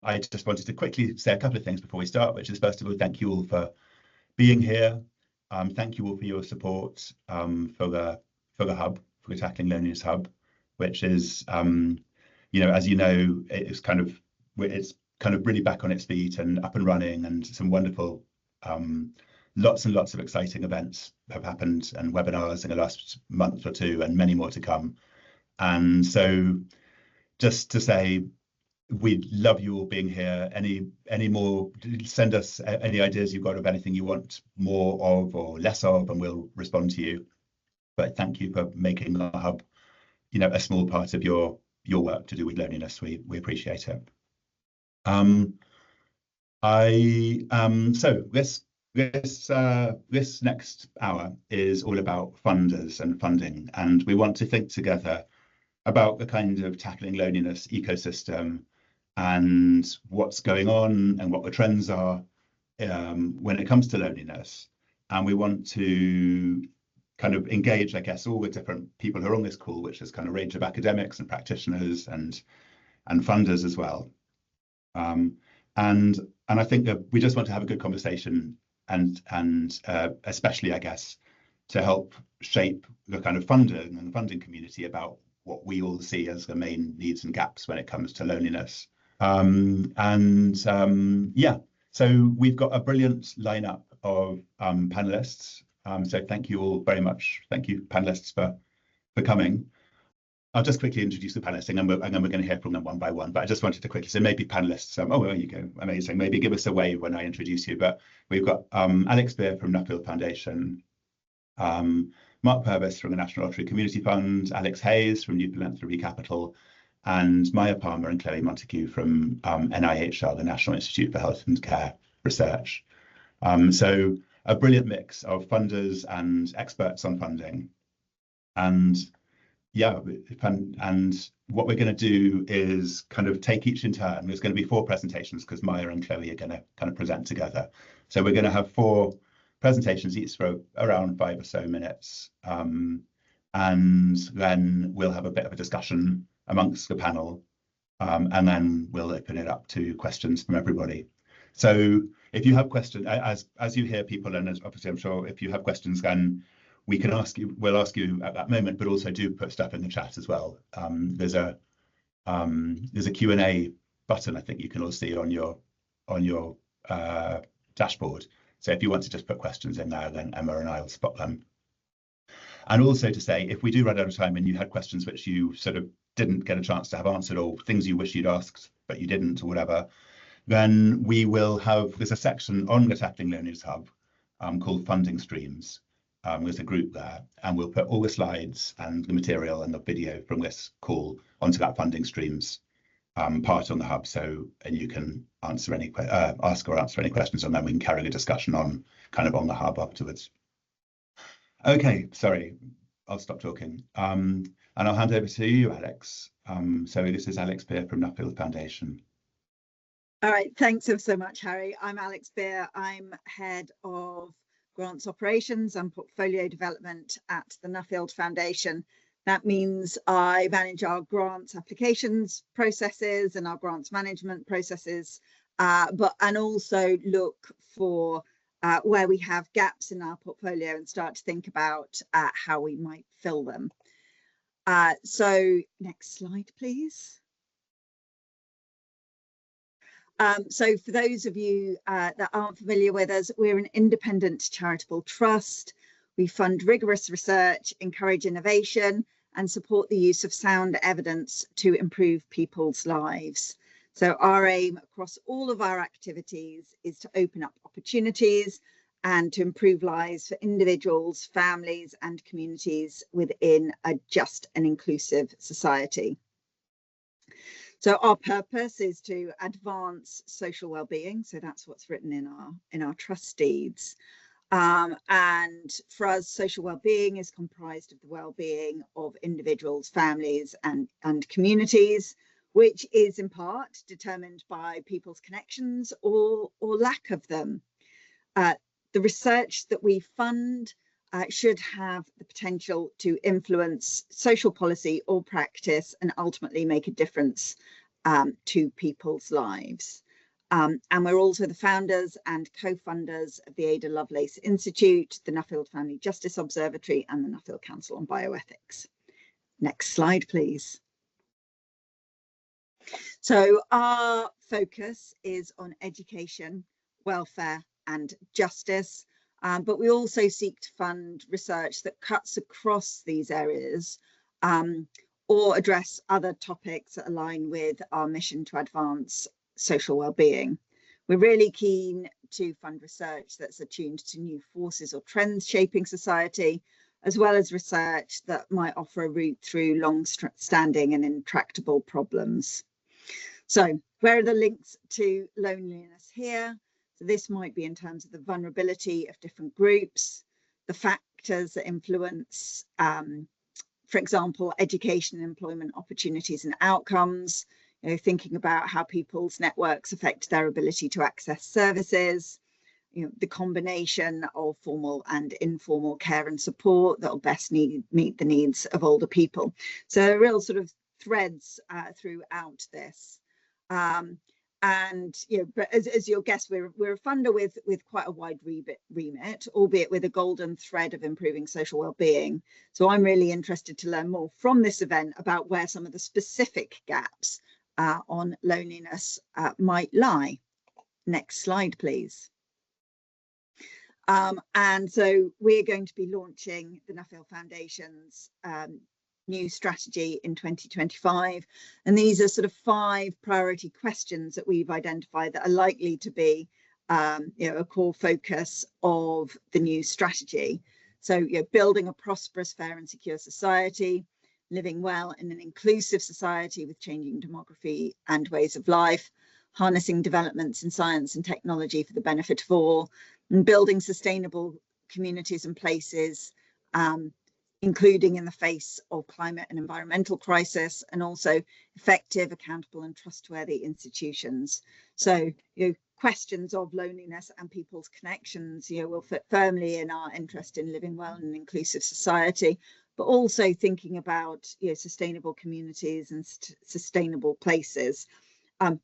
I just wanted to quickly say a couple of things before we start, which is, first of all, thank you all for being here. Thank you all for your support for the hub, for the Tackling Loneliness Hub, which is, as you know, it's kind of really back on its feet and up and running, and some wonderful, lots and lots of exciting events have happened and webinars in the last month or two, and many more to come. And so, just to say, we love you all being here. Any more, send us any ideas you've got of anything you want more of or less of, and we'll respond to you. But thank you for making the hub, a small part of your work to do with loneliness. We appreciate it. So this next hour is all about funders and funding, and we want to think together about the kind of tackling loneliness ecosystem and what's going on and what the trends are when it comes to loneliness. And we want to kind of engage, I guess, all the different people who are on this call, which is kind of a range of academics and practitioners and funders as well. And I think that we just want to have a good conversation, and especially, I guess, to help shape the kind of funding and the funding community about what we all see as the main needs and gaps when it comes to loneliness. So we've got a brilliant lineup of panelists. So thank you all very much. Thank you, panelists, for coming. I'll just quickly introduce the panelists, and then we're going to hear from them one by one. But I just wanted to quickly say, maybe panelists. Oh, there you go, amazing. Maybe give us a wave when I introduce you. But we've got Alex Beer from Nuffield Foundation, Mark Purvis from the National Lottery Community Fund, Alex Hayes from New Philanthropy Capital, and Maya Palmer and Chloe Montague from NIHR, the National Institute for Health and Care Research. So a brilliant mix of funders and experts on funding. And what we're going to do is kind of take each in turn. There's going to be 4 presentations because Maya and Chloe are going to kind of present together. So we're going to have 4 presentations, each for around 5 or so minutes. And then we'll have a bit of a discussion amongst the panel, and then we'll open it up to questions from everybody. So if you have questions, as you hear people, and as obviously I'm sure if you have questions, then we'll ask you at that moment, but also do put stuff in the chat as well. There's a Q&A button I think you can all see on your dashboard. So if you want to just put questions in there, then Emma and I will spot them. And also to say, if we do run out of time and you had questions which you sort of didn't get a chance to have answered, or things you wish you'd asked but you didn't, or whatever, then there's a section on the Tackling Loneliness Hub called Funding Streams. There's a group there, and we'll put all the slides and the material and the video from this call onto that Funding Streams part on the hub. And you can ask or answer any questions, and then we can carry the discussion on the hub afterwards. Okay, sorry, I'll stop talking. And I'll hand over to you, Alex. So this is Alex Beer from Nuffield Foundation. All right, thanks so much, Harry. I'm Alex Beer. I'm head of grants operations and portfolio development at the Nuffield Foundation. That means I manage our grants applications processes and our grants management processes, and also look for where we have gaps in our portfolio and start to think about how we might fill them. So next slide, please. So for those of you that aren't familiar with us, we're an independent charitable trust. We fund rigorous research, encourage innovation, and support the use of sound evidence to improve people's lives. So our aim across all of our activities is to open up opportunities and to improve lives for individuals, families, and communities within a just and inclusive society. So our purpose is to advance social well-being. So that's what's written in our trust deeds. And for us, social well-being is comprised of the well-being of individuals, families, and communities, which is in part determined by people's connections or lack of them. The research that we fund should have the potential to influence social policy or practice and ultimately make a difference to people's lives. And we're also the founders and co-funders of the Ada Lovelace Institute, the Nuffield Family Justice Observatory, and the Nuffield Council on Bioethics. Next slide, please. So our focus is on education, welfare, and justice, but we also seek to fund research that cuts across these areas or address other topics that align with our mission to advance social well-being. We're really keen to fund research that's attuned to new forces or trends shaping society, as well as research that might offer a route through long-standing and intractable problems. So where are the links to loneliness here? So this might be in terms of the vulnerability of different groups, the factors that influence, for example, education and employment opportunities and outcomes, you know, thinking about how people's networks affect their ability to access services, you know, the combination of formal and informal care and support that will best meet the needs of older people. So real sort of threads throughout this. And you know, but as you'll guess, we're a funder with quite a wide remit, albeit with a golden thread of improving social well-being. So I'm really interested to learn more from this event about where some of the specific gaps on loneliness might lie. Next slide, please. And so we're going to be launching the Nuffield Foundation's new strategy in 2025, and these are sort of 5 priority questions that we've identified that are likely to be you know, a core focus of the new strategy. So you know, building a prosperous, fair and secure society, living well in an inclusive society with changing demography and ways of life, harnessing developments in science and technology for the benefit of all, and building sustainable communities and places, including in the face of climate and environmental crisis, and also effective, accountable and trustworthy institutions. So, you know, questions of loneliness and people's connections, you know, will fit firmly in our interest in living well in an inclusive society, but also thinking about, you know, sustainable communities and sustainable places.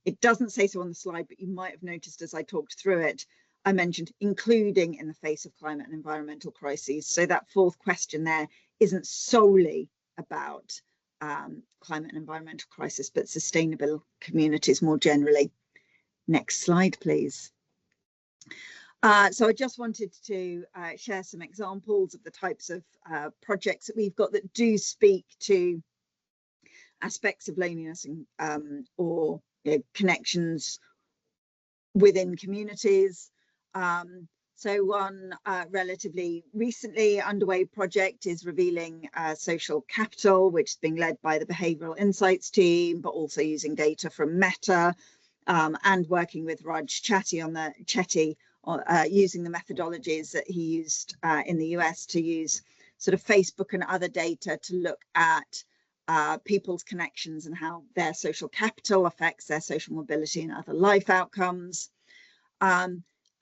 It doesn't say so on the slide, but you might have noticed as I talked through it, I mentioned including in the face of climate and environmental crises. So that 4th question there isn't solely about climate and environmental crisis, but sustainable communities more generally. Next slide, please. So I just wanted to share some examples of the types of projects that we've got that do speak to aspects of loneliness and or you know, connections within communities. So one relatively recently underway project is revealing social capital, which is being led by the behavioural insights team, but also using data from Meta and working with Raj Chetty on using the methodologies that he used in the US to use sort of Facebook and other data to look at people's connections and how their social capital affects their social mobility and other life outcomes.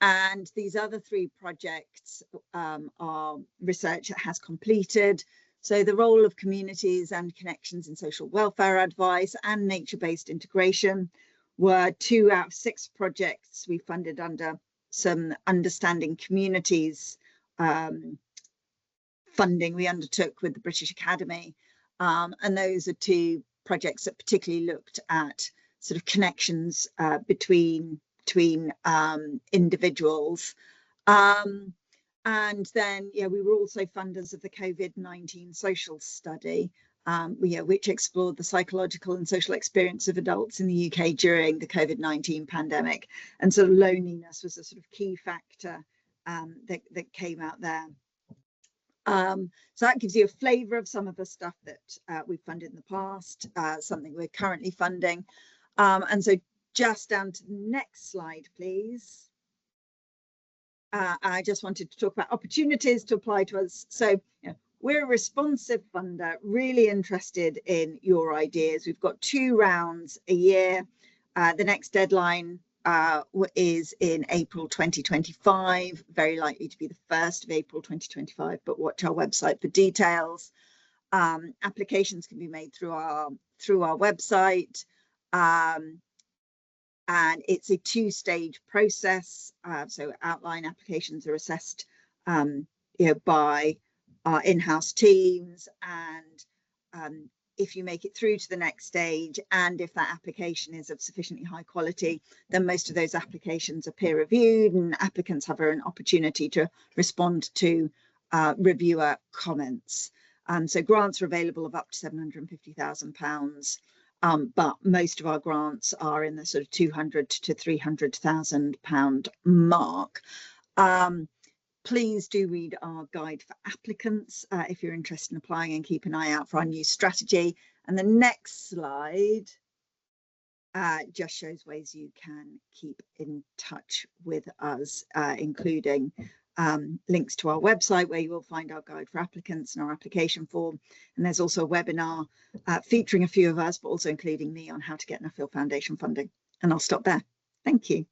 And these other 3 projects are research that has completed. So the role of communities and connections in social welfare advice and nature-based integration were 2 out of 6 projects we funded under some Understanding Communities funding we undertook with the British Academy. And those are 2 projects that particularly looked at sort of connections between individuals. And then, yeah, we were also funders of the COVID-19 social study, which explored the psychological and social experience of adults in the UK during the COVID-19 pandemic. And sort of loneliness was a sort of key factor that came out there. So that gives you a flavour of some of the stuff that we've funded in the past, something we're currently funding. And so just down to the next slide, please. I just wanted to talk about opportunities to apply to us. So you know, we're a responsive funder, really interested in your ideas. We've got 2 rounds a year. The next deadline is in April 2025, very likely to be the 1st of April 2025, but watch our website for details. Applications can be made through our website. And it's a two-stage process. So outline applications are assessed by our in-house teams, and if you make it through to the next stage, and if that application is of sufficiently high quality, then most of those applications are peer reviewed and applicants have an opportunity to respond to reviewer comments. So grants are available of up to £750,000. But most of our grants are in the sort of £200,000 to £300,000 mark. Please do read our guide for applicants if you're interested in applying, and keep an eye out for our new strategy. And the next slide just shows ways you can keep in touch with us, including links to our website where you will find our guide for applicants and our application form. And there's also a webinar featuring a few of us, but also including me, on how to get Nuffield Foundation funding. And I'll stop there. Thank you.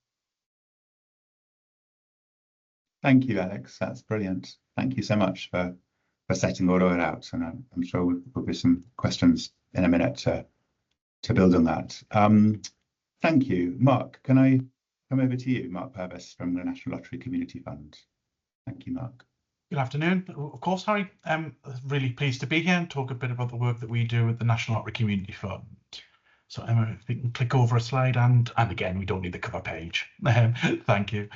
Thank you, Alex. That's brilliant. Thank you so much for setting all of it out. And I'm sure there'll be some questions in a minute to build on that. Thank you. Mark, can I come over to you? Mark Purvis from the National Lottery Community Fund. Thank you, Mark. Good afternoon. Of course, Harry. I'm really pleased to be here and talk a bit about the work that we do at the National Lottery Community Fund. So Emma, if we can click over a slide, and again, we don't need the cover page. Thank you.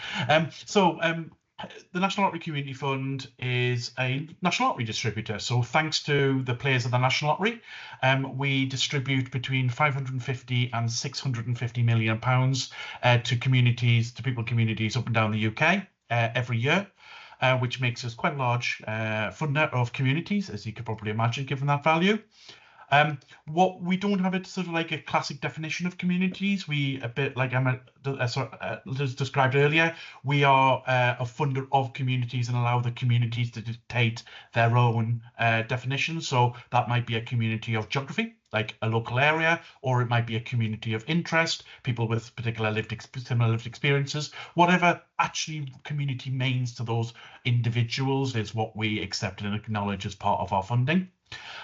The National Lottery Community Fund is a national lottery distributor. So thanks to the players of the National Lottery, we distribute between 550 and 650 million pounds to communities, communities up and down the UK every year. Which makes us quite a large funder of communities, as you could probably imagine, given that value. What we don't have, it sort of like a classic definition of communities. We, a bit like Emma described earlier, we are a funder of communities and allow the communities to dictate their own definitions. So that might be a community of geography, like a local area, or it might be a community of interest, people with particular similar lived experiences. Whatever actually community means to those individuals is what we accept and acknowledge as part of our funding.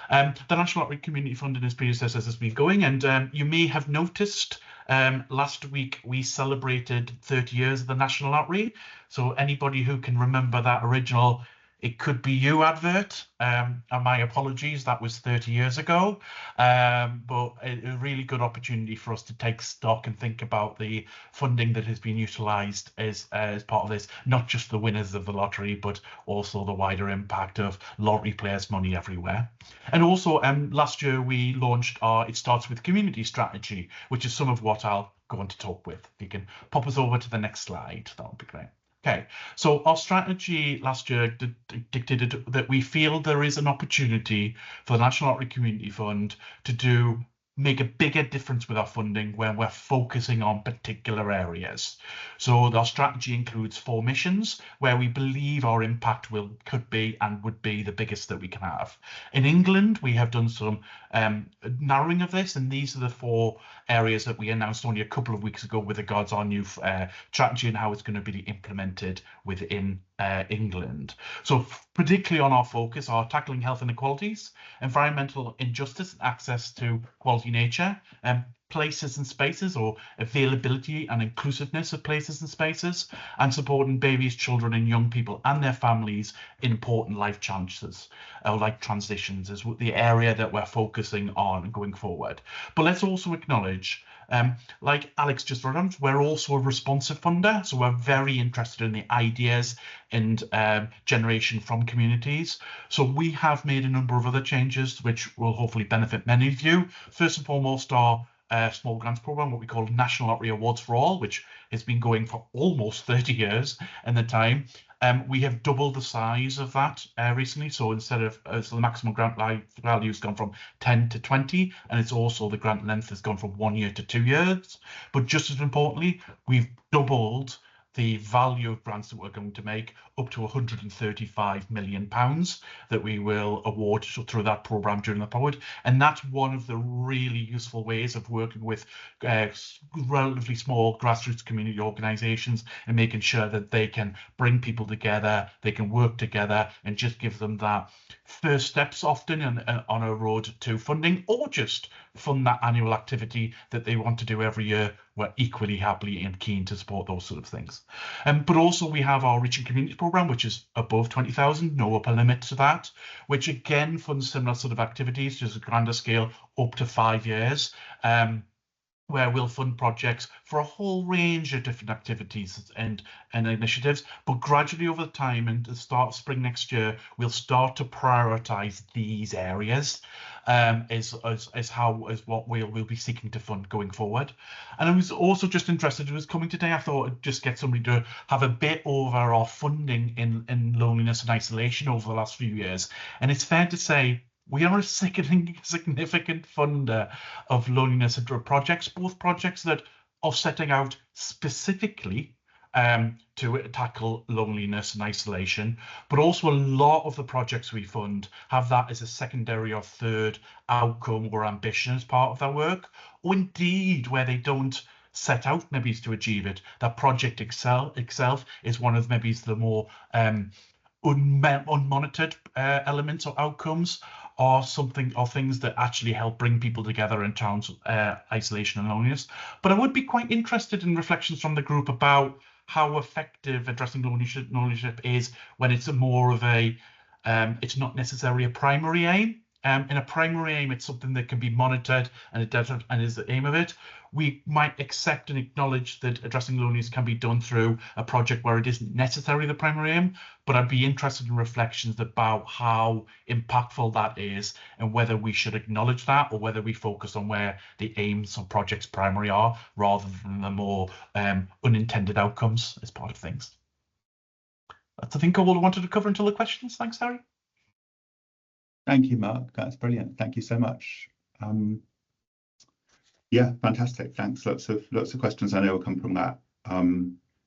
The National Lottery Community Fund and its predecessors has been going, and you may have noticed last week we celebrated 30 years of the National Lottery. So anybody who can remember that original "It Could Be You" advert, and my apologies, that was 30 years ago, but a really good opportunity for us to take stock and think about the funding that has been utilised as part of this, not just the winners of the lottery, but also the wider impact of lottery players' money everywhere. And also last year we launched our It Starts With Community strategy, which is some of what I'll go on to talk with. If you can pop us over to the next slide, that would be great. Okay, so our strategy last year dictated that we feel there is an opportunity for the National Lottery Community Fund to make a bigger difference with our funding when we're focusing on particular areas. So our strategy includes 4 missions where we believe our impact could be and would be the biggest that we can have. In England, we have done some narrowing of this, and these are the 4 areas that we announced only a couple of weeks ago with regards to our new strategy and how it's going to be implemented within England. So particularly on our focus are tackling health inequalities, environmental injustice, and access to quality nature, places and spaces, or availability and inclusiveness of places and spaces, and supporting babies, children and young people and their families in important life challenges, like transitions, is the area that we're focusing on going forward. But let's also acknowledge, like Alex just wrote on, we're also a responsive funder, so we're very interested in the ideas and generation from communities. So we have made a number of other changes which will hopefully benefit many of you. First and foremost, our small grants program, what we call National Lottery Awards for All, which has been going for almost 30 years in the time. We have doubled the size of that recently. So instead of so the maximum grant value has gone from 10 to 20, and it's also the grant length has gone from 1 year to 2 years. But just as importantly, we've doubled the value of grants that we're going to make up to £135 million that we will award through that programme during the forward. And that's one of the really useful ways of working with relatively small grassroots community organisations and making sure that they can bring people together, they can work together, and just give them that first steps often on a road to funding, or just fund that annual activity that they want to do every year. We're equally happily and keen to support those sort of things. But also we have our Reaching Communities programme, which is above 20,000, no upper limit to that, which again funds similar sort of activities, just a grander scale, up to 5 years. Where we'll fund projects for a whole range of different activities and initiatives, but gradually over time, and at the start of spring next year, we'll start to prioritise these areas as what we'll be seeking to fund going forward. And I was also just interested, it was coming today, I thought I'd just get somebody to have a bit over our funding in loneliness and isolation over the last few years. And it's fair to say, we are a significant funder of loneliness and projects, both projects that are setting out specifically to tackle loneliness and isolation, but also a lot of the projects we fund have that as a secondary or third outcome or ambition as part of their work, or indeed where they don't set out maybe to achieve it. That project itself is one of maybe the more unmonitored elements or outcomes, or things that actually help bring people together in terms of isolation and loneliness. But I would be quite interested in reflections from the group about how effective addressing loneliness is when it's more of a, it's not necessarily a primary aim. In a primary aim, it's something that can be monitored and it does, and is the aim of it. We might accept and acknowledge that addressing loneliness can be done through a project where it isn't necessarily the primary aim, but I'd be interested in reflections about how impactful that is and whether we should acknowledge that or whether we focus on where the aims of projects primary are rather than the more unintended outcomes as part of things. That's, I think, all I wanted to cover until the questions. Thanks, Harry. Thank you, Mark. That's brilliant. Thank you so much. Yeah, fantastic. Thanks. Lots of questions I know will come from that.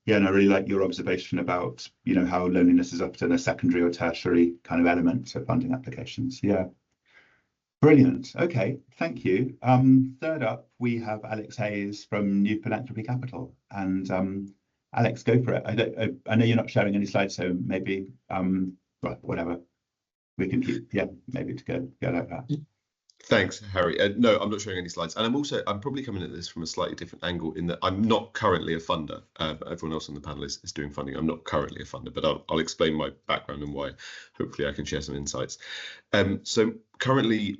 Yeah, and I really like your observation about, you know, how loneliness is often a secondary or tertiary kind of element to funding applications. Yeah, brilliant. Okay, thank you. Third up, we have Alex Hayes from New Philanthropy Capital, and Alex, go for it. I know you're not sharing any slides, so maybe well, whatever. We can keep, yeah, maybe to go like that. Thanks, Harry. No, I'm not showing any slides, and I'm probably coming at this from a slightly different angle in that I'm not currently a funder. Everyone else on the panel is doing funding. I'm not currently a funder, but I'll explain my background and why. Hopefully, I can share some insights. So currently,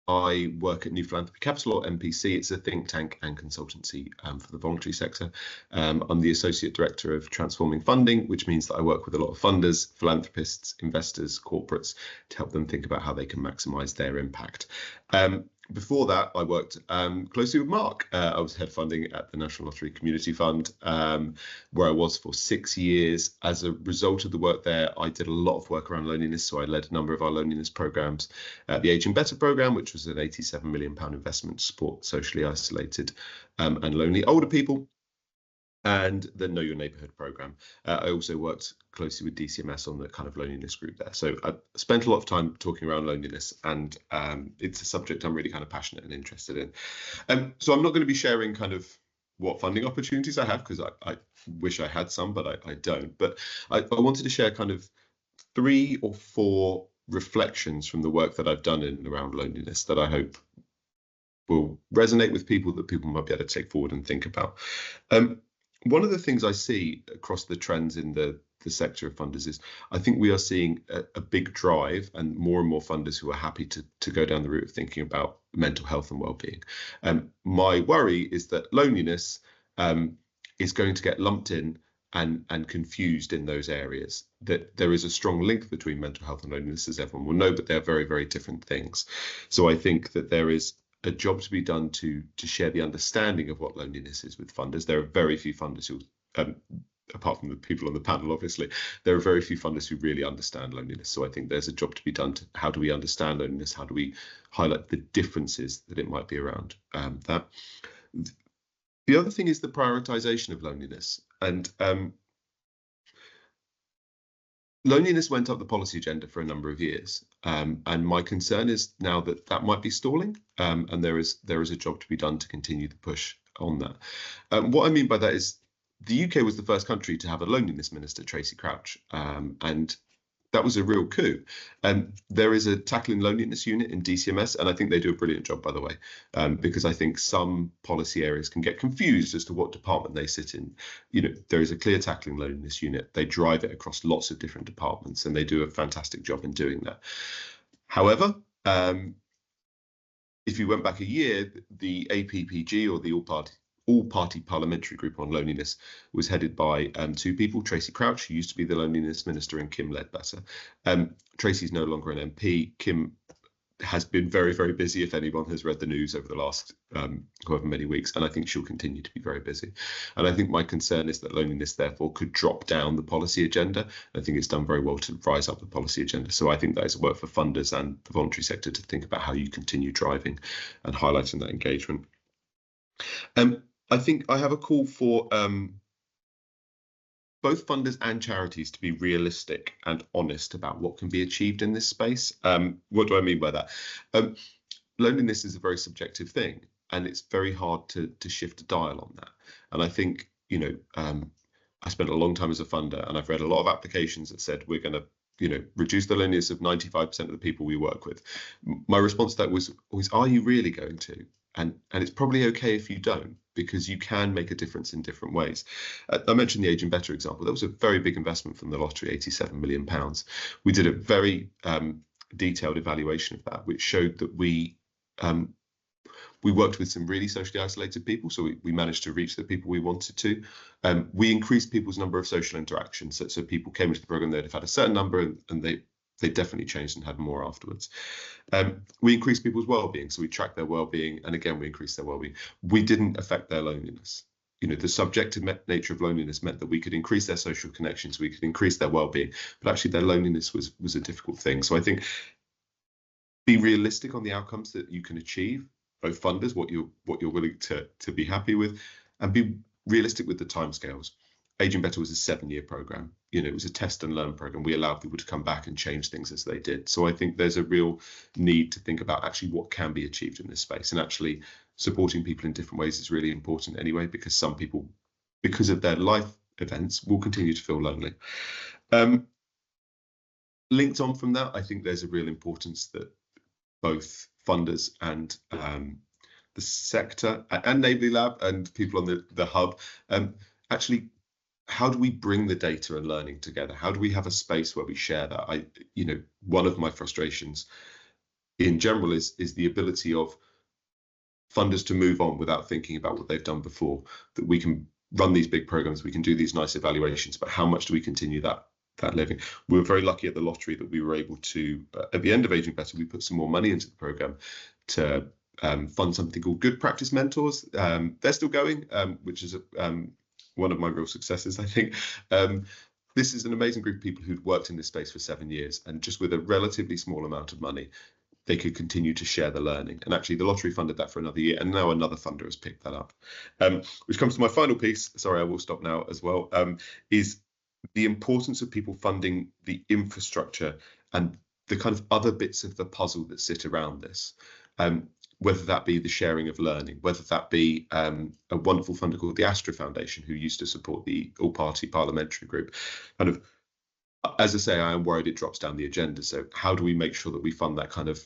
I work at New Philanthropy Capital, or MPC. It's a think tank and consultancy for the voluntary sector. I'm the Associate Director of Transforming Funding, which means that I work with a lot of funders, philanthropists, investors, corporates to help them think about how they can maximise their impact. Before that, I worked closely with Mark. I was head funding at the National Lottery Community Fund, where I was for 6 years. As a result of the work there, I did a lot of work around loneliness. So I led a number of our loneliness programmes. The Aging Better programme, which was an £87 million investment to support socially isolated and lonely older people, and the Know Your Neighbourhood programme. I also worked closely with DCMS on the kind of loneliness group there. So I spent a lot of time talking around loneliness, and it's a subject I'm really kind of passionate and interested in. So I'm not going to be sharing kind of what funding opportunities I have, because I wish I had some, but I don't. But I wanted to share kind of 3 or 4 reflections from the work that I've done in and around loneliness that I hope will resonate with people, that people might be able to take forward and think about. One of the things I see across the trends in the sector of funders is I think we are seeing a big drive and more funders who are happy to go down the route of thinking about mental health and well-being. My worry is that loneliness is going to get lumped in and confused in those areas, that there is a strong link between mental health and loneliness, as everyone will know, but they're very, very different things. So I think that there is a job to be done to share the understanding of what loneliness is with funders. There are very few funders who, apart from the people on the panel, obviously, there are very few funders who really understand loneliness. So I think there's a job to be done to how do we understand loneliness? How do we highlight the differences that it might be around that? The other thing is the prioritization of loneliness. And loneliness went up the policy agenda for a number of years, and my concern is now that might be stalling, and there is a job to be done to continue the push on that. What I mean by that is the UK was the first country to have a loneliness minister, Tracy Crouch, and that was a real coup. There is a tackling loneliness unit in DCMS, and I think they do a brilliant job, by the way, because I think some policy areas can get confused as to what department they sit in. You know, there is a clear tackling loneliness unit. They drive it across lots of different departments, and they do a fantastic job in doing that. However, if you went back a year, the APPG, or the All-Party Parliamentary Group on Loneliness, was headed by two people, Tracy Crouch, who used to be the Loneliness Minister, and Kim Ledbetter. Tracy's no longer an MP. Kim has been very, very busy, if anyone has read the news over the last however many weeks, and I think she'll continue to be very busy. And I think my concern is that loneliness, therefore, could drop down the policy agenda. I think it's done very well to rise up the policy agenda. So I think that is a work for funders and the voluntary sector to think about how you continue driving and highlighting that engagement. I think I have a call for both funders and charities to be realistic and honest about what can be achieved in this space. What do I mean by that? Loneliness is a very subjective thing, and it's very hard to shift a dial on that. And I think, you know, I spent a long time as a funder, and I've read a lot of applications that said we're going to, you know, reduce the loneliness of 95% of the people we work with. My response to that was always, are you really going to? And it's probably okay if you don't, because you can make a difference in different ways. I mentioned the Age and Better example. That was a very big investment from the lottery, £87 million. We did a very detailed evaluation of that, which showed that we worked with some really socially isolated people, so we managed to reach the people we wanted to. We increased people's number of social interactions, so people came into the program, they'd have had a certain number, and they definitely changed and had more afterwards. We increased people's well-being, so we tracked their well-being, and again, we increased their well-being. We didn't affect their loneliness. You know, the subjective nature of loneliness meant that we could increase their social connections, we could increase their well-being, but actually their loneliness was a difficult thing. So I think be realistic on the outcomes that you can achieve, both funders, what you're willing to be happy with, and be realistic with the timescales. Age and Better was a 7-year program. You know, it was a test and learn program. We allowed people to come back and change things as they did. So I think there's a real need to think about actually what can be achieved in this space, and actually supporting people in different ways is really important anyway, because some people, because of their life events, will continue to feel lonely. Linked on from that, I think there's a real importance that both funders and the sector and Neighbourly Lab and people on the hub actually, how do we bring the data and learning together? How do we have a space where we share that? You know, one of my frustrations in general is the ability of funders to move on without thinking about what they've done before. That we can run these big programs, we can do these nice evaluations, but how much do we continue that living? We were very lucky at the lottery that we were able to, at the end of Age and Better, we put some more money into the program to fund something called Good Practice Mentors. They're still going, which is one of my real successes, I think. This is an amazing group of people who'd worked in this space for 7 years, and just with a relatively small amount of money, they could continue to share the learning. And actually the lottery funded that for another year, and now another funder has picked that up. Which comes to my final piece, sorry, I will stop now as well, is the importance of people funding the infrastructure and the kind of other bits of the puzzle that sit around this. Whether that be the sharing of learning, whether that be a wonderful funder called the Astra Foundation, who used to support the All-Party Parliamentary Group. Kind of, as I say, I am worried it drops down the agenda. So how do we make sure that we fund that kind of,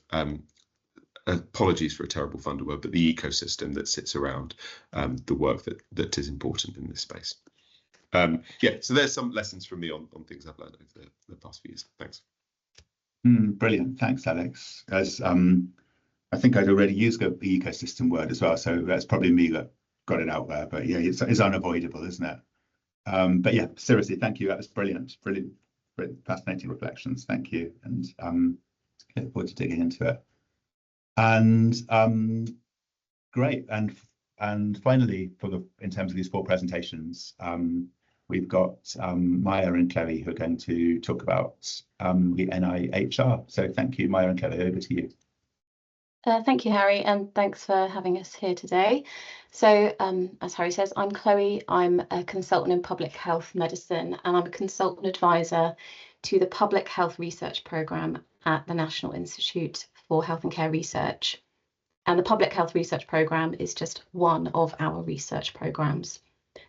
apologies for a terrible funder word, but the ecosystem that sits around the work that is important in this space? Yeah, so there's some lessons from me on things I've learned over the past few years. Thanks. Brilliant, thanks, Alex. As I think I'd already used the ecosystem word as well, so that's probably me that got it out there. But yeah, it's unavoidable, isn't it? But yeah, seriously, thank you. That was brilliant, fascinating reflections. Thank you, and look forward to digging into it. And great, and finally, in terms of these 4 presentations, we've got Maya and Chloe who are going to talk about the NIHR. So thank you, Maya and Chloe, over to you. Thank you, Harry, and thanks for having us here today. So, as Harry says, I'm Chloe. I'm a consultant in public health medicine, and I'm a consultant advisor to the Public Health Research Programme at the National Institute for Health and Care Research. And the Public Health Research Programme is just one of our research programmes.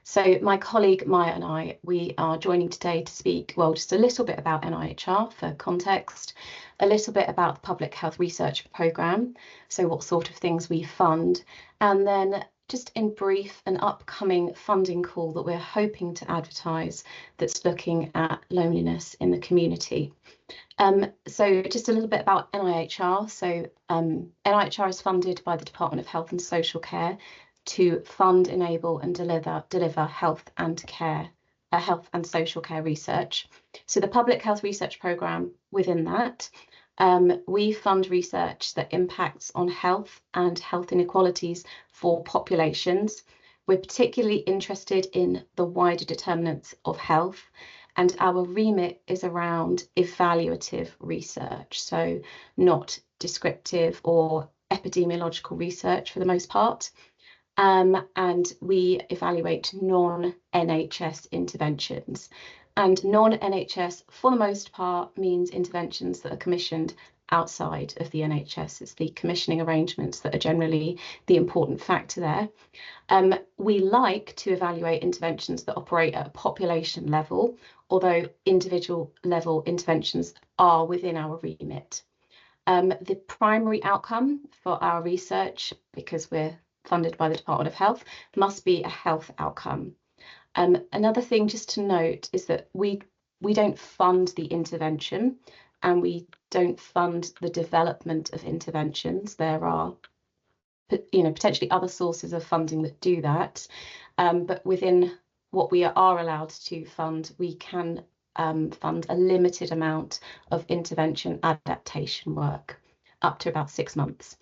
So my colleague Maya and I, we are joining today to speak, well, just a little bit about NIHR for context, a little bit about the Public Health Research Programme, so what sort of things we fund, and then just in brief, an upcoming funding call that we're hoping to advertise that's looking at loneliness in the community. So just a little bit about NIHR. So NIHR is funded by the Department of Health and Social Care to fund, enable and deliver health and social care research. So the Public Health Research Programme, within that, we fund research that impacts on health and health inequalities for populations. We're particularly interested in the wider determinants of health, and our remit is around evaluative research, so not descriptive or epidemiological research for the most part. And we evaluate non-NHS interventions. And non-NHS, for the most part, means interventions that are commissioned outside of the NHS. It's the commissioning arrangements that are generally the important factor there. We like to evaluate interventions that operate at a population level, although individual level interventions are within our remit. The primary outcome for our research, because we're funded by the Department of Health, must be a health outcome. Another thing just to note is that we don't fund the intervention, and we don't fund the development of interventions. There are, potentially other sources of funding that do that, but within what we are allowed to fund, we can fund a limited amount of intervention adaptation work, up to about 6 months.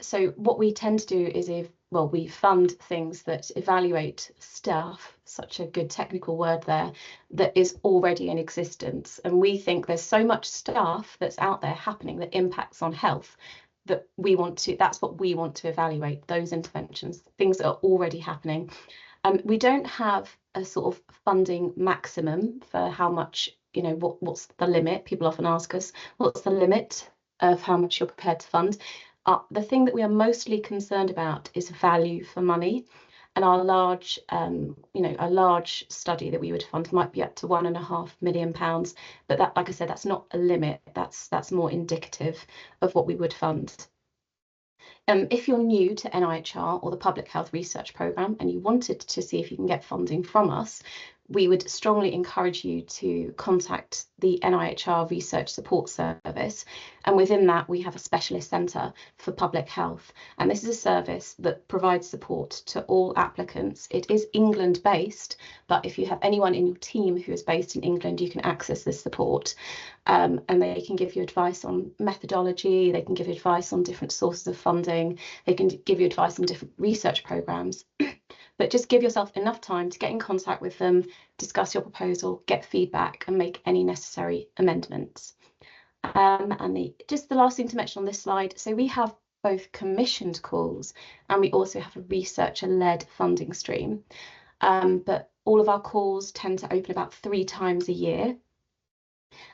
So what we tend to do is, we fund things that evaluate stuff, such a good technical word there, that is already in existence. And we think there's so much stuff that's out there happening that impacts on health that that's what we want to evaluate, those interventions, things that are already happening. We don't have a sort of funding maximum for how much, what's the limit? People often ask us, what's the limit of how much you're prepared to fund? The thing that we are mostly concerned about is value for money, and our large, a large study that we would fund might be up to £1.5 million. But that, like I said, that's not a limit. That's more indicative of what we would fund. If you're new to NIHR or the Public Health Research Programme and you wanted to see if you can get funding from us, we would strongly encourage you to contact the NIHR Research Support Service. And within that, we have a specialist centre for public health. And this is a service that provides support to all applicants. It is England based, but if you have anyone in your team who is based in England, you can access this support. And they can give you advice on methodology, they can give you advice on different sources of funding, they can give you advice on different research programmes. But just give yourself enough time to get in contact with them, discuss your proposal, get feedback and make any necessary amendments. And just the last thing to mention on this slide, so we have both commissioned calls and we also have a researcher-led funding stream. But all of our calls tend to open about 3 times a year.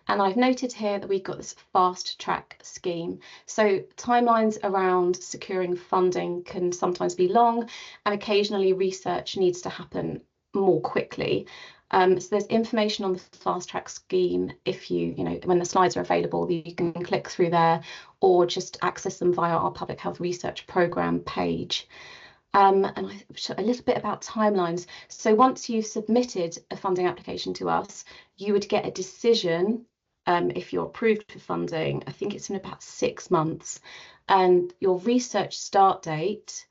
And I've noted here that we've got this fast track scheme. So timelines around securing funding can sometimes be long, and occasionally research needs to happen more quickly. So there's information on the fast track scheme. If when the slides are available, you can click through there or just access them via our Public Health Research Programme page. And a little bit about timelines. So once you've submitted a funding application to us, you would get a decision if you're approved for funding. I think it's in about 6 months. And your research start date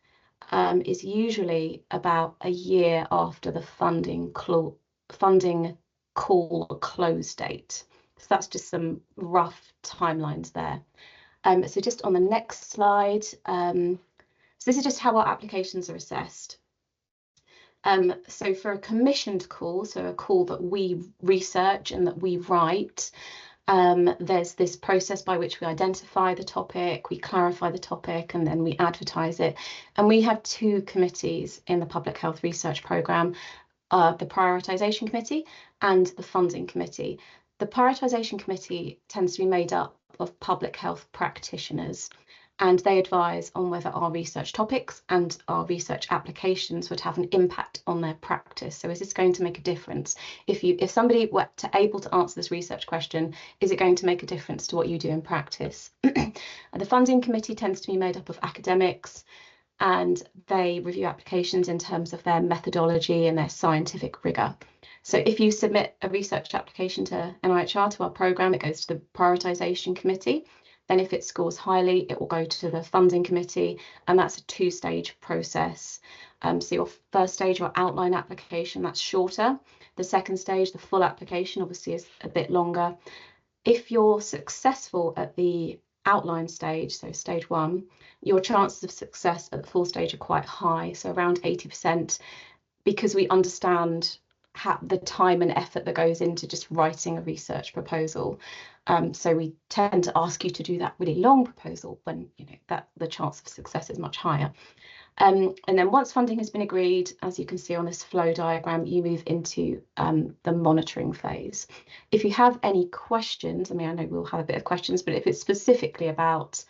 is usually about a year after the funding call close date. So that's just some rough timelines there. So just on the next slide, so this is just how our applications are assessed. So for a commissioned call, so a call that we research and that we write, there's this process by which we identify the topic, we clarify the topic, and then we advertise it. And we have 2 committees in the Public Health Research Programme, the Prioritisation Committee and the Funding Committee. The Prioritisation Committee tends to be made up of public health practitioners. and they advise on whether our research topics and our research applications would have an impact on their practice. So is this going to make a difference? If somebody were able to answer this research question, is it going to make a difference to what you do in practice? The funding committee tends to be made up of academics, and they review applications in terms of their methodology and their scientific rigour. So if you submit a research application to NIHR, to our programme, it goes to the prioritisation committee. Then if it scores highly, it will go to the funding committee, and that's a two-stage process. So your first stage, your outline application, that's shorter. The second stage, the full application, obviously is a bit longer. If you're successful at the outline stage, so stage 1, your chances of success at the full stage are quite high, so around 80%, because we understand the time and effort that goes into just writing a research proposal. So we tend to ask you to do that really long proposal when that the chance of success is much higher. And then once funding has been agreed, as you can see on this flow diagram, you move into the monitoring phase. If you have any questions, I know we'll have a bit of questions, but if it's specifically about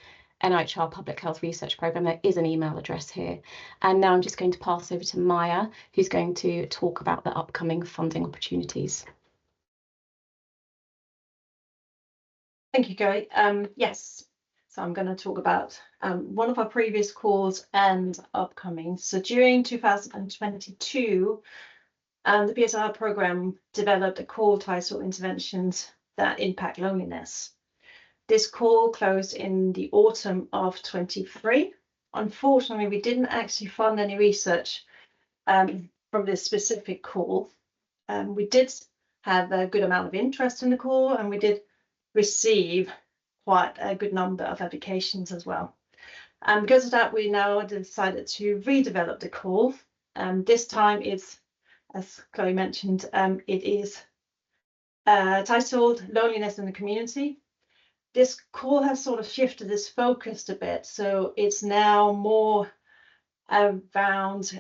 NIHR Public Health Research Programme, there is an email address here. And now I'm just going to pass over to Maya, who's going to talk about the upcoming funding opportunities. Thank you, Chloe. Yes, so I'm going to talk about one of our previous calls and upcoming. So during 2022, the PSR programme developed a call titled Interventions That Impact Loneliness. This call closed in the autumn of 23. Unfortunately, we didn't actually fund any research from this specific call. We did have a good amount of interest in the call, and we did receive quite a good number of applications as well. And because of that, we now decided to redevelop the call. This time it's, as Chloe mentioned, it is titled Loneliness in the Community. This call has sort of shifted its focus a bit, so it's now more around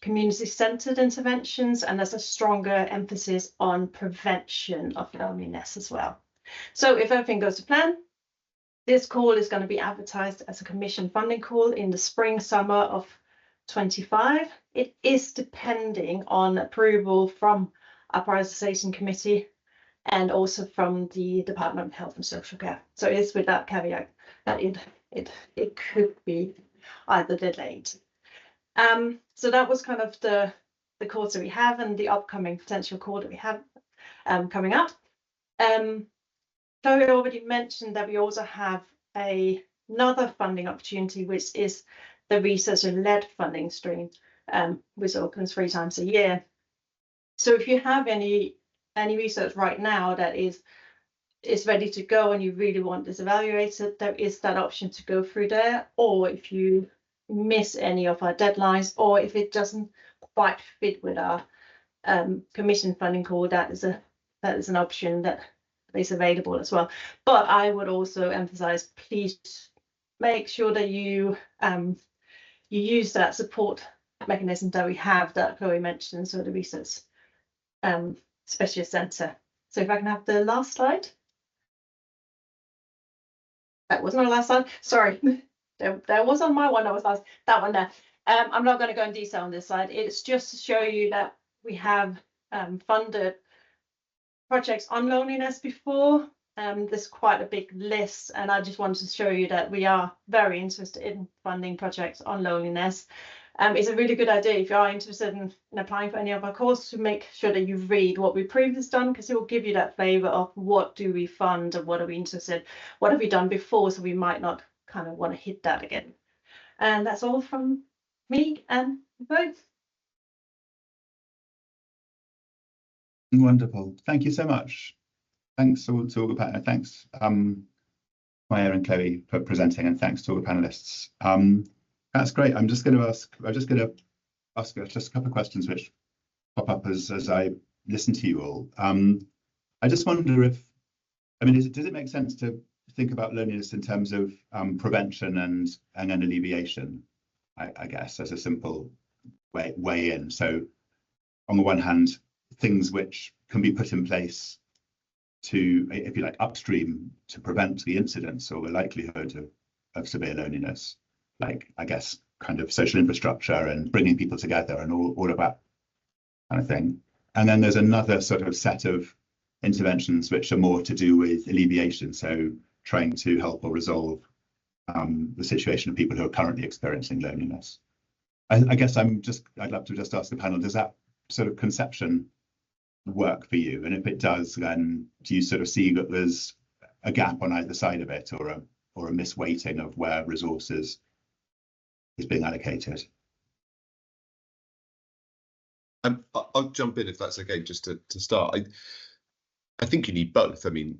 community-centered interventions, and there's a stronger emphasis on prevention of loneliness as well. So if everything goes to plan, this call is going to be advertised as a commission funding call in the spring, summer of 25. It is depending on approval from our prioritisation committee and also from the Department of Health and Social Care. So it is with that caveat that it could be either delayed. So that was kind of the calls that we have and the upcoming potential call that we have coming up. Chloe already mentioned that we also have another funding opportunity, which is the researcher-led funding stream, which opens 3 times a year. So if you have any research right now that is ready to go and you really want this evaluated, there is that option to go through there. Or if you miss any of our deadlines, or if it doesn't quite fit with our commission funding call, that is an option that is available as well. But I would also emphasize, please make sure that you use that support mechanism that we have that Chloe mentioned, so the research specialist centre. So if I can have the last slide. That wasn't our last slide, sorry. There was on my one that was last, that one there. I'm not going to go in detail on this slide. It's just to show you that we have funded projects on loneliness before. There's quite a big list, and I just wanted to show you that we are very interested in funding projects on loneliness. It's a really good idea if you are interested in applying for any of our courses to make sure that you read what we've previously done, because it will give you that flavour of what do we fund and what are we interested in, what have we done before, so we might not kind of want to hit that again. And that's all from me and both. Wonderful. Thank you so much. Thanks to all the panelists. Thanks, Maya and Chloe, for presenting, and thanks to all the panelists. That's great. I'm just going to ask just a couple of questions which pop up as I listen to you all. I just wonder if, does it make sense to think about loneliness in terms of prevention and then alleviation, I guess, as a simple way in. So on the one hand, things which can be put in place to, if you like, upstream to prevent the incidence or the likelihood severe loneliness, like, I guess, kind of social infrastructure and bringing people together and all of that kind of thing. And then there's another sort of set of interventions which are more to do with alleviation, so trying to help or resolve the situation of people who are currently experiencing loneliness. I guess I'd love to just ask the panel, does that sort of conception work for you? And if it does, then do you sort of see that there's a gap on either side of it, or a misweighting of where resources is being allocated? I'll jump in if that's okay, just to start. I think you need both. I mean,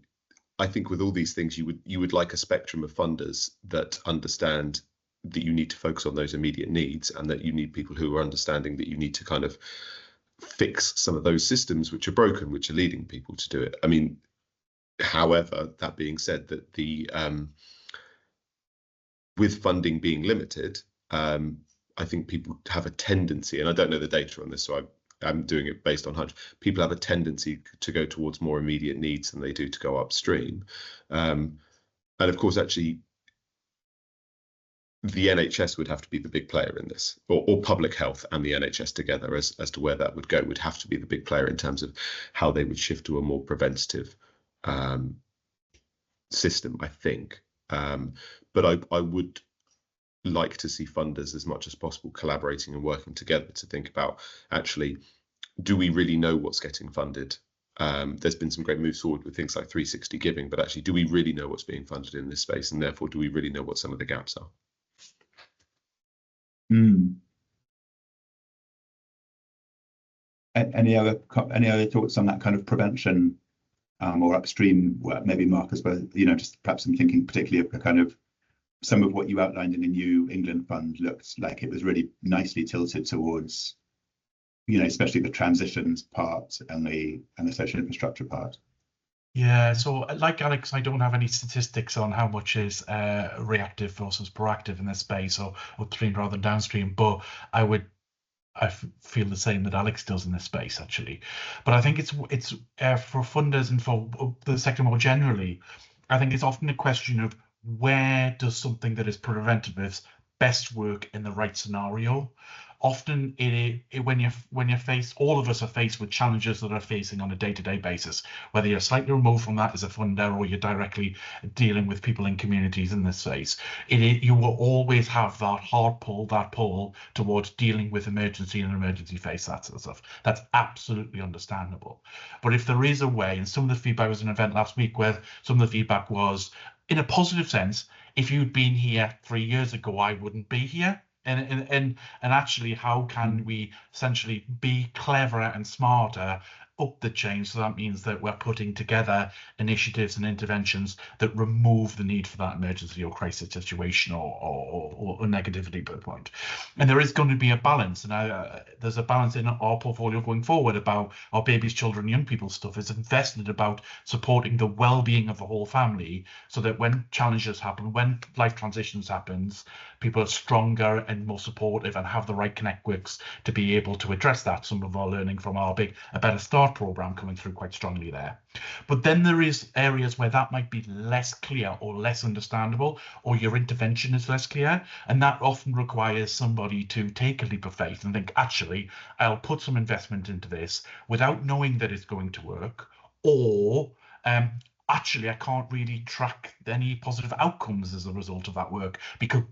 I think with all these things, you would like a spectrum of funders that understand that you need to focus on those immediate needs, and that you need people who are understanding that you need to kind of fix some of those systems which are broken, which are leading people to do it. I mean, however, that being said, that with funding being limited, I think people have a tendency, and I don't know the data on this, so I'm doing it based on hunch. People have a tendency to go towards more immediate needs than they do to go upstream. And of course, actually, the NHS would have to be the big player in this, or public health and the NHS together as to where that would go, would have to be the big player in terms of how they would shift to a more preventative system, I think. But I would like to see funders as much as possible collaborating and working together to think about, actually, do we really know what's getting funded? There's been some great moves forward with things like 360 giving, but actually, do we really know what's being funded in this space? And therefore, do we really know what some of the gaps are? Any other thoughts on that kind of prevention or upstream work? Maybe Mark as well, just perhaps I'm thinking particularly of the kind of some of what you outlined in the New England Fund looked like it was really nicely tilted towards, especially the transitions part and the social infrastructure part. Yeah, so like Alex, I don't have any statistics on how much is reactive versus proactive in this space, or upstream rather than downstream, but I feel the same that Alex does in this space, actually. But I think it's for funders and for the sector more generally, I think it's often a question of where does something that is preventative best work in the right scenario. Often when you're faced, all of us are faced with challenges that are facing on a day-to-day basis, whether you're slightly removed from that as a funder or you're directly dealing with people in communities in this space. You will always have that hard pull, that pull towards dealing with emergency and emergency phase, that sort of stuff. That's absolutely understandable. But if there is a way, and some of the feedback was an event last week where some of the feedback was, in a positive sense, if you'd been here 3 years ago, I wouldn't be here. And actually, how can we essentially be cleverer and smarter up the chain? So that means that we're putting together initiatives and interventions that remove the need for that emergency or crisis situation or negativity per point. And there is going to be a balance, and there's a balance in our portfolio going forward about our babies, children, young people stuff is invested about supporting the well-being of the whole family, so that when challenges happen, when life transitions happens, people are stronger and more supportive and have the right networks to be able to address that. Some of our learning from our A Better Start program coming through quite strongly there. But then there is areas where that might be less clear or less understandable, or your intervention is less clear, and that often requires somebody to take a leap of faith and think, actually, I'll put some investment into this without knowing that it's going to work, or actually, I can't really track any positive outcomes as a result of that work,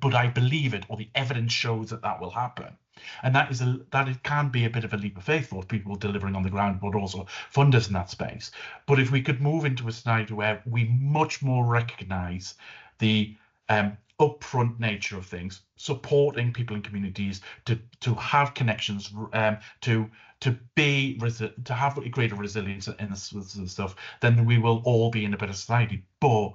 but I believe it, or the evidence shows that will happen. And that it can be a bit of a leap of faith for people delivering on the ground, but also funders in that space. But if we could move into a scenario where we much more recognise the upfront nature of things, supporting people in communities to have connections, to have greater resilience in this sort of stuff, then we will all be in a better society. But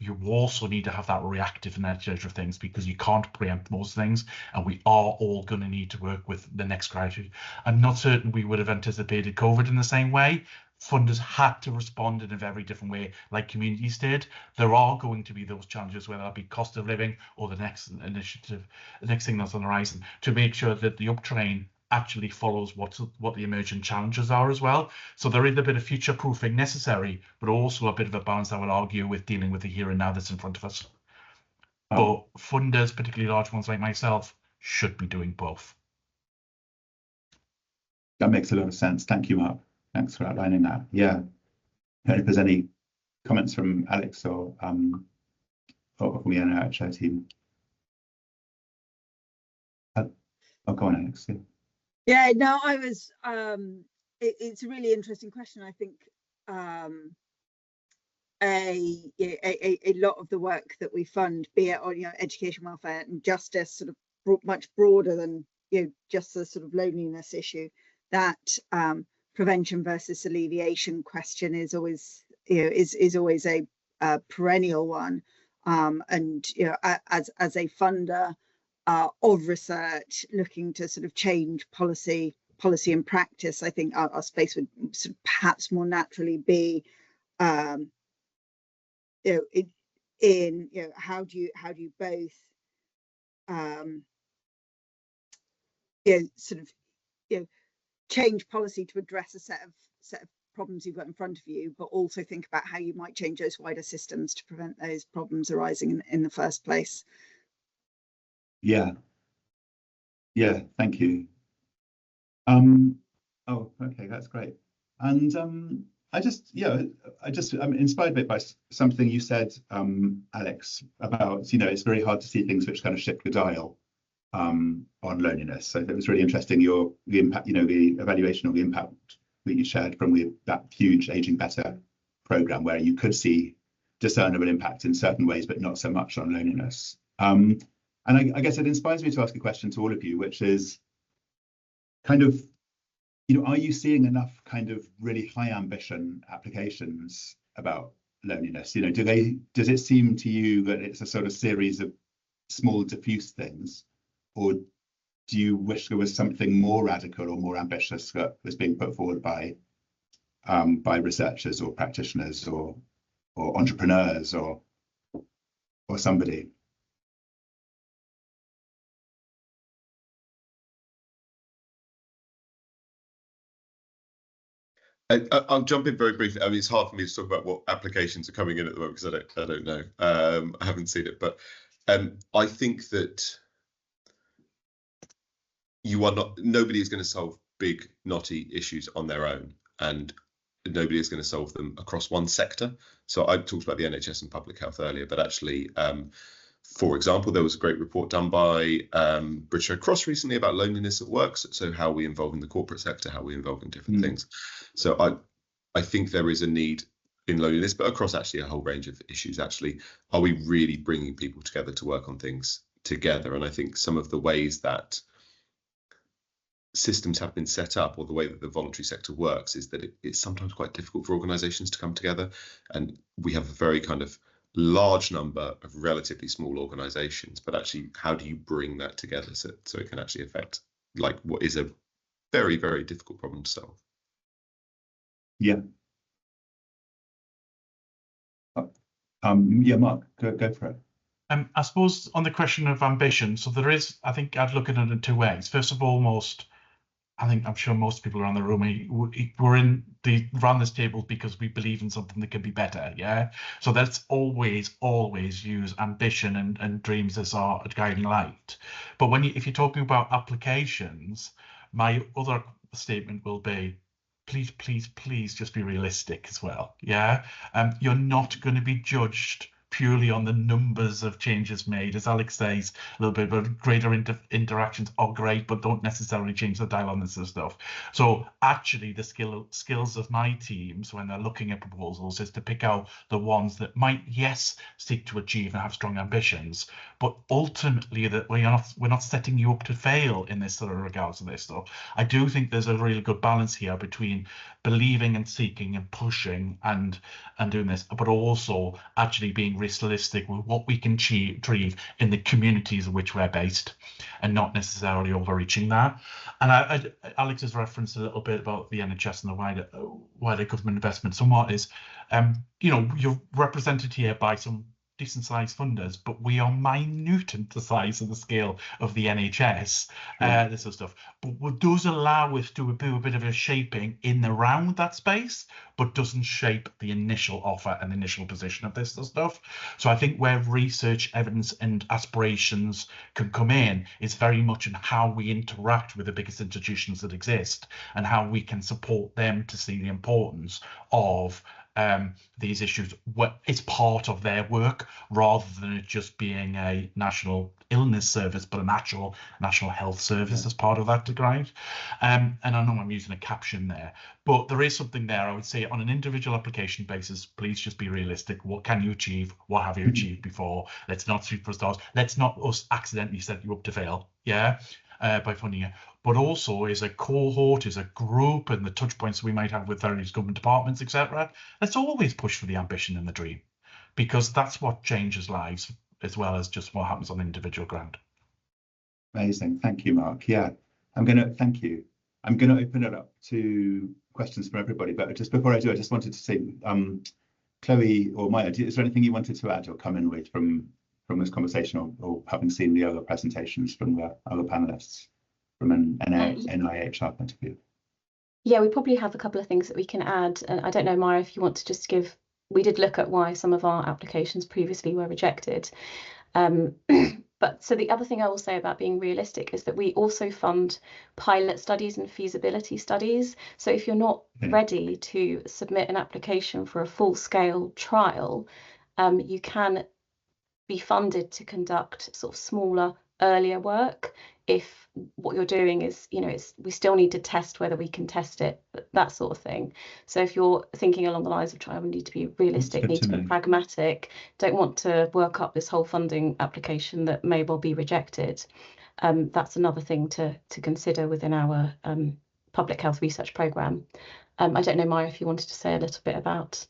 you also need to have that reactive nature of things, because you can't preempt most things, and we are all going to need to work with the next crisis. I'm not certain we would have anticipated COVID in the same way. Funders had to respond in a very different way, like communities did. There are going to be those challenges, whether that be cost of living or the next initiative, the next thing that's on the horizon, to make sure that the uptrain actually follows what the emergent challenges are as well. So there is a bit of future proofing necessary, but also a bit of a balance, I would argue, with dealing with the here and now that's in front of us. but funders, particularly large ones like myself, should be doing both. That makes a lot of sense. Thank you, Mark. Thanks for outlining that. Yeah. If there's any comments from Alex or from the NIHR team. Oh, go on, Alex. Yeah. Yeah, no, I was. It's a really interesting question. I think a lot of the work that we fund, be it on education, welfare, and justice, sort of much broader than just the sort of loneliness issue. That prevention versus alleviation question is always is always a perennial one. And as a funder of research looking to sort of change policy and practice, I think our space would sort of perhaps more naturally be in how do you both sort of change policy to address a set of problems you've got in front of you, but also think about how you might change those wider systems to prevent those problems arising in the first place. Yeah, thank you. Oh, okay, that's great. And I'm inspired a bit by something you said, Alex, about it's very hard to see things which kind of shift the dial on loneliness. So it was really interesting the impact, the evaluation of the impact that you shared from that huge Aging Better program, where you could see discernible impact in certain ways, but not so much on loneliness. And I guess it inspires me to ask a question to all of you, which is kind of, are you seeing enough kind of really high ambition applications about loneliness? Does it seem to you that it's a sort of series of small diffuse things, or do you wish there was something more radical or more ambitious that was being put forward by researchers or practitioners or entrepreneurs or somebody? I'll jump in very briefly. I mean, it's hard for me to talk about what applications are coming in at the moment because I don't know. I haven't seen it, but I think that nobody is going to solve big knotty issues on their own, and nobody is going to solve them across one sector. So I talked about the NHS and public health earlier, but actually, for example, there was a great report done by British Red Cross recently about loneliness at work. So how we involve in the corporate sector, how we involve in different things. So I think there is a need in loneliness, but across actually a whole range of issues. Actually, are we really bringing people together to work on things together? And I think some of the ways that systems have been set up, or the way that the voluntary sector works, is that it's sometimes quite difficult for organizations to come together. And we have a very kind of large number of relatively small organizations, but actually how do you bring that together so it can actually affect like what is a very, very difficult problem to solve? Yeah. Yeah, Mark, go for it. I suppose on the question of ambition, so there is, I think I'd look at it in two ways. First of all, I'm sure most people around the room, we're around this table because we believe in something that can be better, yeah? So that's always use ambition and dreams as our guiding light. But if you're talking about applications, my other statement will be, please just be realistic as well, yeah? You're not going to be judged purely on the numbers of changes made. As Alex says, a little bit about greater interactions are great, but don't necessarily change the dial on this sort of stuff. So actually the skills of my teams when they're looking at proposals is to pick out the ones that might, yes, seek to achieve and have strong ambitions, but ultimately that we're not setting you up to fail in this sort of regards to this stuff. I do think there's a really good balance here between believing and seeking and pushing and doing this, but also actually being realistic with what we can achieve in the communities in which we're based, and not necessarily overreaching that. And Alex has referenced a little bit about the NHS and the wider government investment. Somewhat is, you're represented here by some decent sized funders, but we are minute in the size of the scale of the NHS, this sort of stuff. But what does allow us to do a bit of a shaping in and around that space, but doesn't shape the initial offer and the initial position of this sort of stuff. So I think where research, evidence and aspirations can come in is very much in how we interact with the biggest institutions that exist and how we can support them to see the importance of these issues. It's part of their work rather than it just being a national illness service, but an actual national health service as part of that degree. And I know I'm using a caption there, but there is something there. I would say on an individual application basis, please just be realistic. What can you achieve? What have you achieved before? Let's not shoot for stars. Let's not us accidentally set you up to fail. Yeah. By funding it, but also as a cohort, as a group, and the touch points we might have with various government departments, etc. Let's always push for the ambition and the dream, because that's what changes lives as well as just what happens on individual ground. Amazing, thank you, Mark. Yeah, I'm going to thank you. I'm going to open it up to questions from everybody, but just before I do, I just wanted to say, Chloe or Maya, is there anything you wanted to add or come in with from this conversation, or having seen the other presentations from the other panelists from an NIHR point of view? Yeah, we probably have a couple of things that we can add. And I don't know, Maya, if you want to just give, we did look at why some of our applications previously were rejected. But so the other thing I will say about being realistic is that we also fund pilot studies and feasibility studies. So if you're not ready to submit an application for a full-scale trial, you can be funded to conduct sort of smaller, earlier work if what you're doing is, you know, we still need to test whether we can test it, that sort of thing. So if you're thinking along the lines of trying, we need to be realistic, need to be pragmatic, don't want to work up this whole funding application that may well be rejected, that's another thing to consider within our public health research programme. I don't know, Maya, if you wanted to say a little bit about,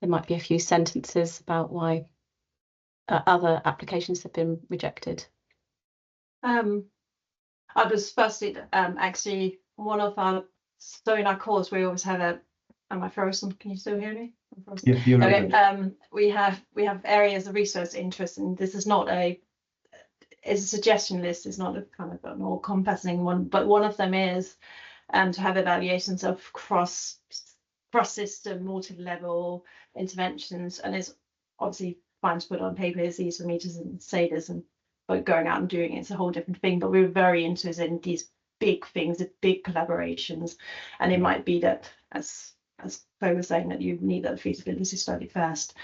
there might be a few sentences about why other applications have been rejected. I was firstly actually one of our, so in our course we always have a, am I frozen? Can you still hear me? Yeah, you're okay. We have areas of research interest, and this is not a, it's a suggestion list. It's not a kind of an all-encompassing one, but one of them is to have evaluations of cross-system, multi-level interventions, and it's obviously fine to put on paper. It's easy for me to say this, and but going out and doing it's a whole different thing. But we're very interested in these big things, the big collaborations, and it might be that, as Chloe was saying, that you need that feasibility study first.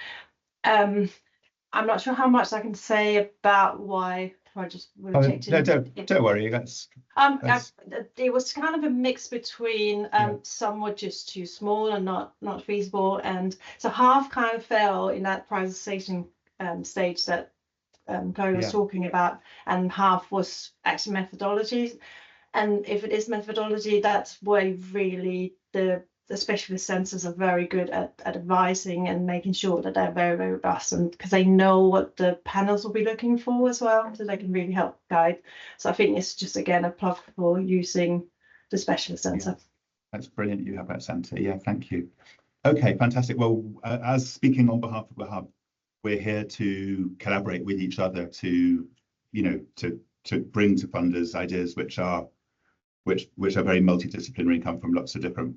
I'm not sure how much I can say about why projects were rejected. No, don't worry. That's... It was kind of a mix between some were just too small and not feasible, and so half kind of fell in that prioritization stage that Chloe was talking about, and half was actually methodology. And if it is methodology, that's where really the specialist centres are very good at advising and making sure that they're very, very robust, and because they know what the panels will be looking for as well, so they can really help guide. So I think it's just again a plug for using the specialist centre. Yeah. That's brilliant. You have that centre. Yeah, thank you. Okay, fantastic. Well, as speaking on behalf of the Hub, we're here to collaborate with each other to, you know, to bring to funders ideas which are very multidisciplinary and come from lots of different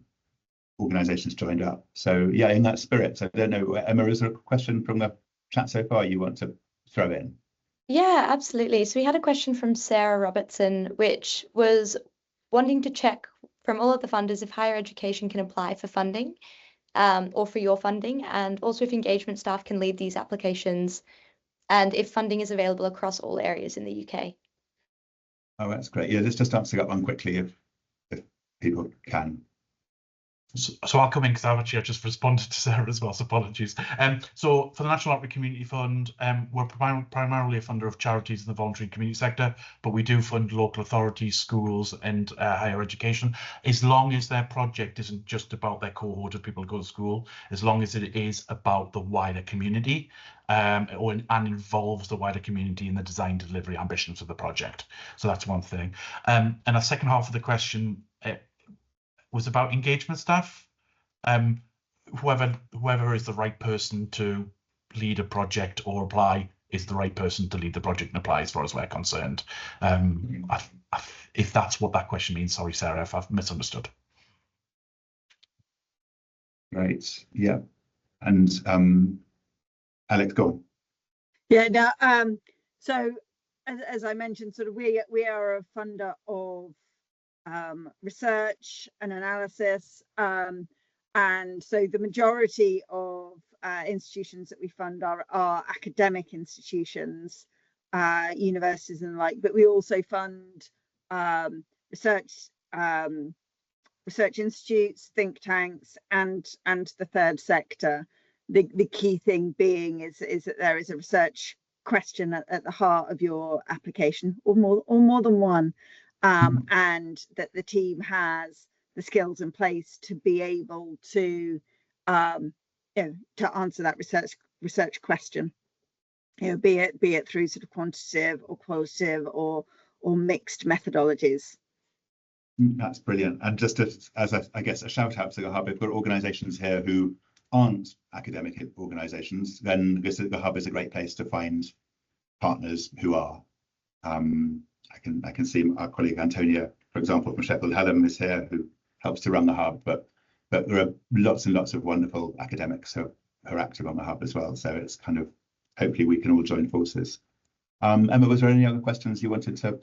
organisations joined up. So yeah, in that spirit, I don't know, Emma, is there a question from the chat so far you want to throw in? Yeah, absolutely. So we had a question from Sarah Robertson, which was wanting to check from all of the funders if higher education can apply for funding, or for your funding, and also if engagement staff can lead these applications, and if funding is available across all areas in the UK. Oh, that's great. Yeah, let's just answer that one quickly if people can. So I'll come in because I've just responded to Sarah as well, so apologies. So for the National Outreach Community Fund, we're primarily a funder of charities in the voluntary and community sector, but we do fund local authorities, schools and higher education, as long as their project isn't just about their cohort of people who go to school, as long as it is about the wider community, and involves the wider community in the design delivery ambitions of the project. So that's one thing. And the second half of the question was about engagement staff. Whoever is the right person to lead a project or apply is the right person to lead the project and apply, as far as we're concerned. If that's what that question means, sorry, Sarah, if I've misunderstood. Right. Yeah. And Alex, go on. Yeah. No. So as I mentioned, sort of we are a funder of research and analysis, and so the majority of institutions that we fund are academic institutions, universities and the like, but we also fund research institutes, think tanks, and the third sector. The key thing being is that there is a research question at the heart of your application, or more than one, and that the team has the skills in place to be able to to answer that research question, be it through sort of quantitative or qualitative or mixed methodologies. That's brilliant. And just as I guess a shout out to the Hub, if there are organisations here who aren't academic organisations, then the Hub is a great place to find partners who are. I can see our colleague Antonia, for example, from Sheffield Hallam is here, who helps to run the Hub, but there are lots and lots of wonderful academics who are active on the Hub as well. So it's kind of, hopefully we can all join forces. Emma, was there any other questions you wanted to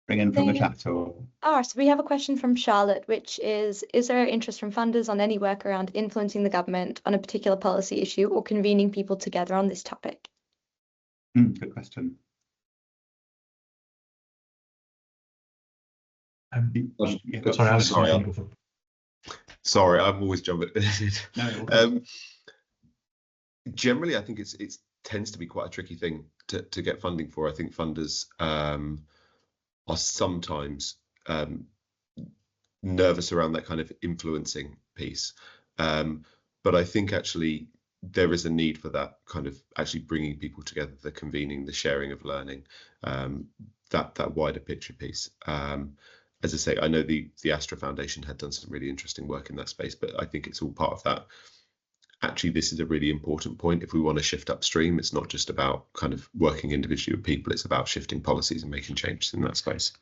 bring in from the chat? Or so we have a question from Charlotte, which is there interest from funders on any work around influencing the government on a particular policy issue or convening people together on this topic? Good question. Sorry, I'm always jumping. No, generally, I think it tends to be quite a tricky thing to get funding for. I think funders are sometimes nervous around that kind of influencing piece, but I think actually there is a need for that kind of actually bringing people together, the convening, the sharing of learning, that wider picture piece. As I say, I know the Astra Foundation had done some really interesting work in that space, but I think it's all part of that. Actually, this is a really important point. If we want to shift upstream, it's not just about kind of working individually with people, it's about shifting policies and making changes in that space.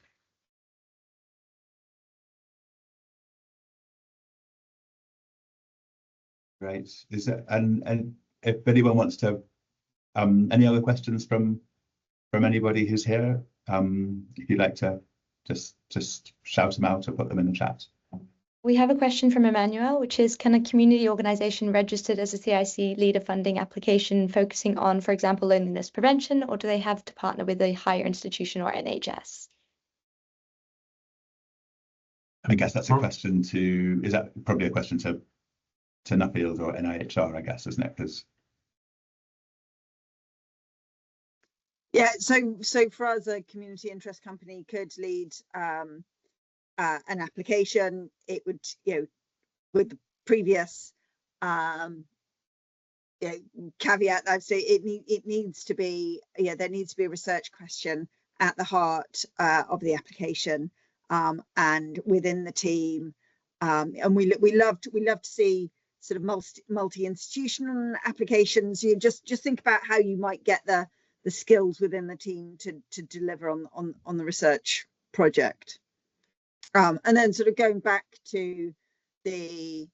Great. Is it, and if anyone wants to, any other questions from anybody who's here, if you'd like to just shout them out or put them in the chat. We have a question from Emmanuel, which is, can a community organisation registered as a CIC lead a funding application focusing on, for example, loneliness prevention, or do they have to partner with a higher institution or NHS? I guess that's a question to, is that probably a question to Nuffield or NIHR, I guess, isn't it? Because yeah, so for us, a community interest company could lead an application. It would, with the previous caveat, I'd say it needs to be, there needs to be a research question at the heart of the application, and within the team, and we love to see sort of multi-institutional applications. You just think about how you might get the skills within the team to deliver on the research project. And then sort of going back to the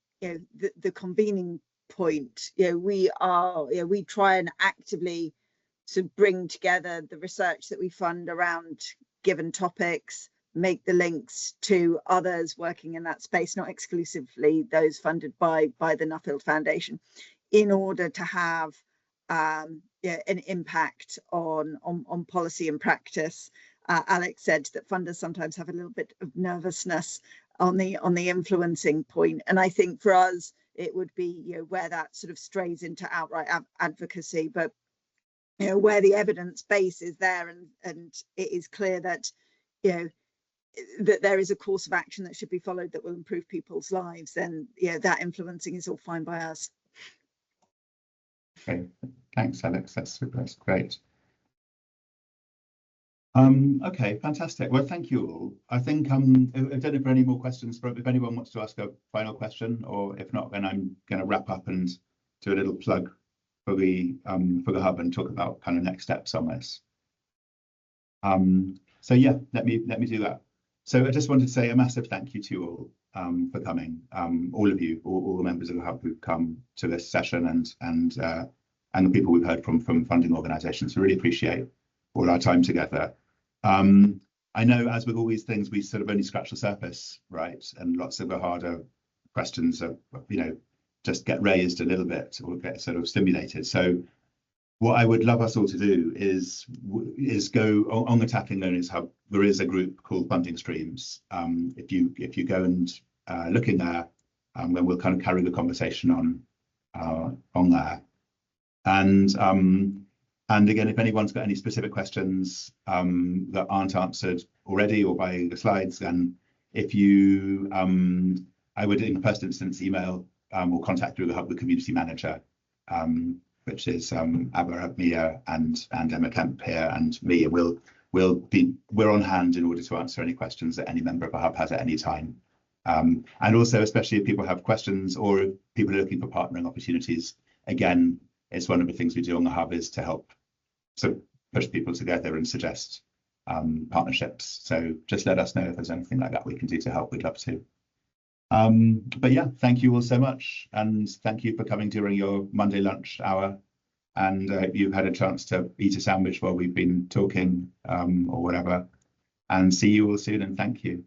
convening point, we try and actively sort of bring together the research that we fund around given topics, make the links to others working in that space, not exclusively those funded by the Nuffield Foundation, in order to have an impact on policy and practice. Alex said that funders sometimes have a little bit of nervousness on the influencing point, and I think for us it would be where that sort of strays into outright advocacy, but where the evidence base is there and it is clear that that there is a course of action that should be followed that will improve people's lives, then that influencing is all fine by us. Okay, thanks, Alex. That's great. Okay, fantastic. Well, thank you all. I think I don't know if there are any more questions. If anyone wants to ask a final question, or if not, then I'm going to wrap up and do a little plug the hub and talk about kind of next steps on this. So yeah, let me do that. So I just wanted to say a massive thank you to you all for coming, all of you, all the members of the hub who've come to this session, and the people we've heard from funding organisations. We really appreciate all our time together. I know, as with all these things, we sort of only scratch the surface, right? And lots of the harder questions are, just get raised a little bit or get sort of stimulated. So what I would love us all to do is go on the Tackling Loneliness Hub. There is a group called Funding Streams. If you go and look in there, then we'll kind of carry the conversation on there. And again, if anyone's got any specific questions that aren't answered already or by the slides, then if you, I would in the first instance email or contact through the hub the community manager, which is Abba, Mia, and Emma Kemp here, and me. We're on hand in order to answer any questions that any member of the hub has at any time. And also, especially if people have questions or if people are looking for partnering opportunities, again, it's one of the things we do on the hub is to help sort of push people together and suggest partnerships. So just let us know if there's anything like that we can do to help. We'd love to. But yeah, thank you all so much, and thank you for coming during your Monday lunch hour, and you've had a chance to eat a sandwich while we've been talking or whatever, and see you all soon, and thank you.